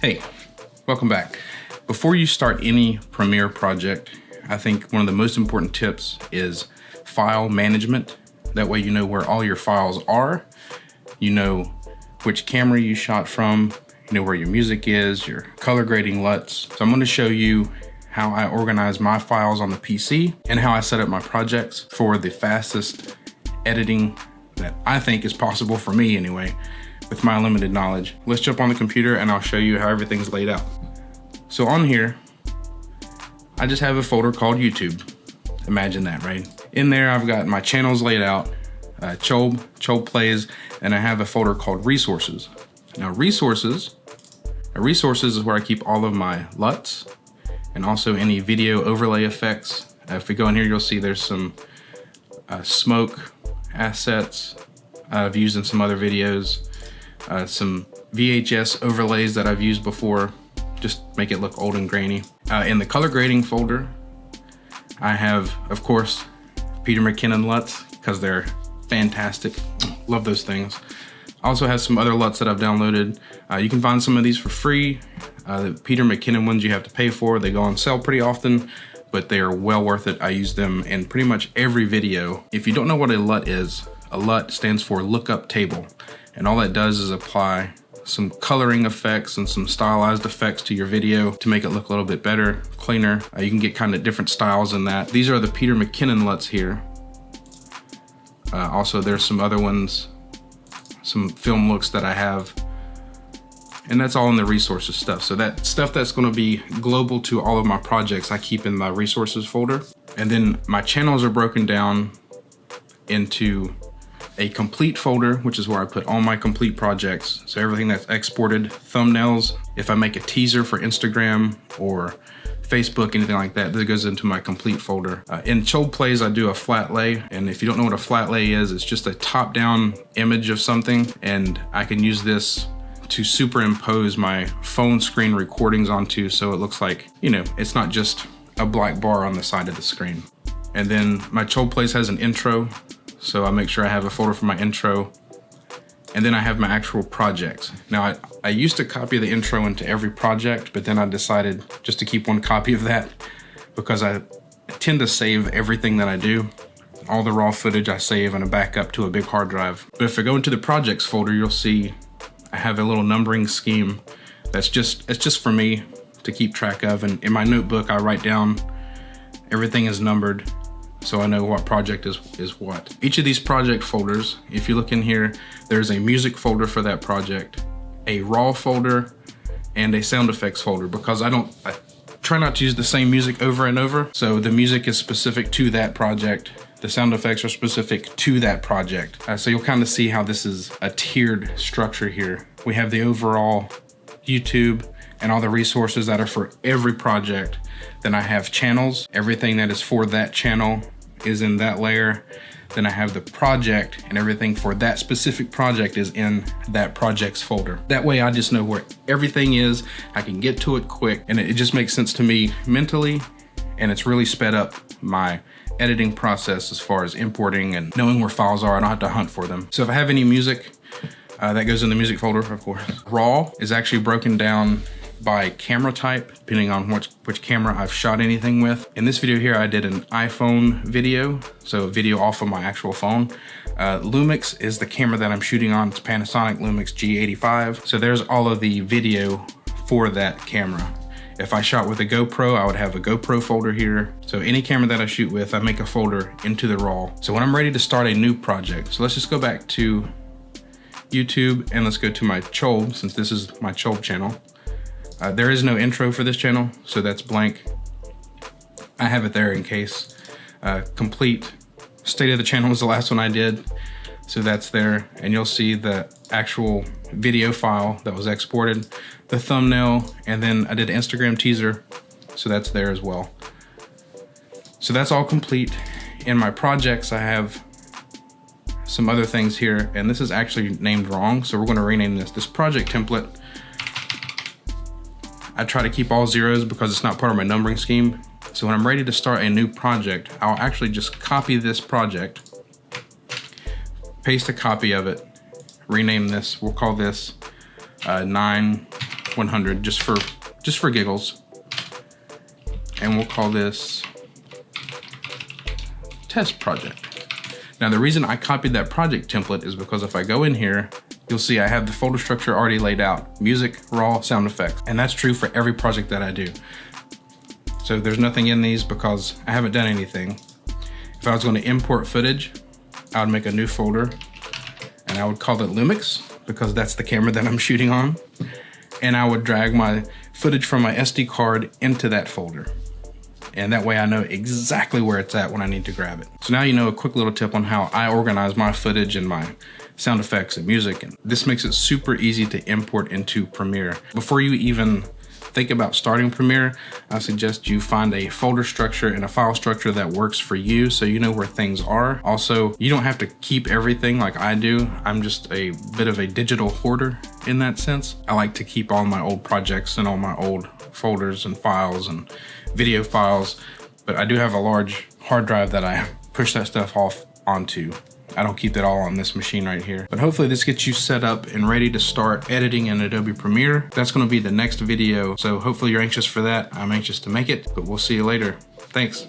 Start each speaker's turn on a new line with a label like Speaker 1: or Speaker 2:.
Speaker 1: Hey, welcome back. Before you start any Premiere project, I think one of the most important tips is file management. That way you know where all your files are, you know which camera you shot from, you know where your music is, your color grading LUTs. So I'm going to show you how I organize my files on the PC and how I set up my projects for the fastest editing that I think is possible for me anyway, with my limited knowledge. Let's jump on the computer and I'll show you how everything's laid out. So on here, I just have a folder called YouTube. Imagine that, right? In there, I've got my channels laid out, Chobe plays, and I have a folder called resources. Now resources is where I keep all of my LUTs and also any video overlay effects. If we go in here, you'll see there's some smoke assets I've used in some other videos. Some VHS overlays that I've used before, just make it look old and grainy. In the color grading folder, I have, of course, Peter McKinnon LUTs, because they're fantastic. Love those things. I also have some other LUTs that I've downloaded. You can find some of these for free. The Peter McKinnon ones you have to pay for. They go on sale pretty often, but they are well worth it. I use them in pretty much every video. If you don't know what a LUT is, a LUT stands for lookup table. And all that does is apply some coloring effects and some stylized effects to your video to make it look a little bit better, cleaner. You can get kind of different styles in that. These are the Peter McKinnon LUTs here. Also, there's some other ones, some film looks that I have. And that's all in the resources stuff. So that stuff that's gonna be global to all of my projects, I keep in my resources folder. And then my channels are broken down into a complete folder, which is where I put all my complete projects. So everything that's exported, thumbnails, if I make a teaser for Instagram or Facebook, anything like that, that goes into my complete folder. In Chobe Plays, I do a flat lay. And if you don't know what a flat lay is, it's just a top-down image of something. And I can use this to superimpose my phone screen recordings onto, so it looks like, you know, it's not just a black bar on the side of the screen. And then my Chobe Plays has an intro. So I make sure I have a folder for my intro, and then I have my actual projects. Now I used to copy the intro into every project, but then I decided just to keep one copy of that because I tend to save everything that I do. All the raw footage I save in a backup to a big hard drive. But if I go into the projects folder, you'll see I have a little numbering scheme it's just for me to keep track of. And in my notebook, I write down everything is numbered, so I know what project is what. Each of these project folders, if you look in here, there's a music folder for that project, a raw folder, and a sound effects folder, because I try not to use the same music over and over. So the music is specific to that project. The sound effects are specific to that project. So you'll kind of see how this is a tiered structure here. We have the overall YouTube and all the resources that are for every project. Then I have channels. Everything that is for that channel is in that layer. Then I have the project, and everything for that specific project is in that projects folder. That way I just know where everything is. I can get to it quick, and it just makes sense to me mentally, and it's really sped up my editing process as far as importing and knowing where files are. I don't have to hunt for them. So if I have any music, that goes in the music folder, of course. Raw is actually broken down by camera type, depending on which camera I've shot anything with. In this video here, I did an iPhone video, so a video off of my actual phone. Lumix is the camera that I'm shooting on. It's Panasonic Lumix G85. So there's all of the video for that camera. If I shot with a GoPro, I would have a GoPro folder here. So any camera that I shoot with, I make a folder into the raw. So when I'm ready to start a new project, so let's just go back to YouTube and let's go to my Chobe, since this is my Chobe channel. There is no intro for this channel, so that's blank. I have it there in case. Complete state of the channel was the last one I did, so that's there. And you'll see the actual video file that was exported, the thumbnail, and then I did an Instagram teaser, so that's there as well. So that's all complete. In my projects, I have some other things here, and this is actually named wrong, so we're going to rename this project template. I try to keep all zeros because it's not part of my numbering scheme. So when I'm ready to start a new project, I'll actually just copy this project, paste a copy of it, rename this. We'll call this 9 100 just for giggles. And we'll call this test project. Now the reason I copied that project template is because if I go in here, you'll see I have the folder structure already laid out: music, raw, sound effects. And that's true for every project that I do. So there's nothing in these because I haven't done anything. If I was going to import footage, I would make a new folder and I would call it Lumix because that's the camera that I'm shooting on. And I would drag my footage from my SD card into that folder. And that way I know exactly where it's at when I need to grab it. So now you know a quick little tip on how I organize my footage and my sound effects and music. And this makes it super easy to import into Premiere. Before you even think about starting Premiere, I suggest you find a folder structure and a file structure that works for you so you know where things are. Also, you don't have to keep everything like I do. I'm just a bit of a digital hoarder in that sense. I like to keep all my old projects and all my old folders and files and video files, but I do have a large hard drive that I push that stuff off onto. I don't keep that all on this machine right here. But hopefully this gets you set up and ready to start editing in Adobe Premiere. That's gonna be the next video, so hopefully you're anxious for that. I'm anxious to make it, but we'll see you later. Thanks.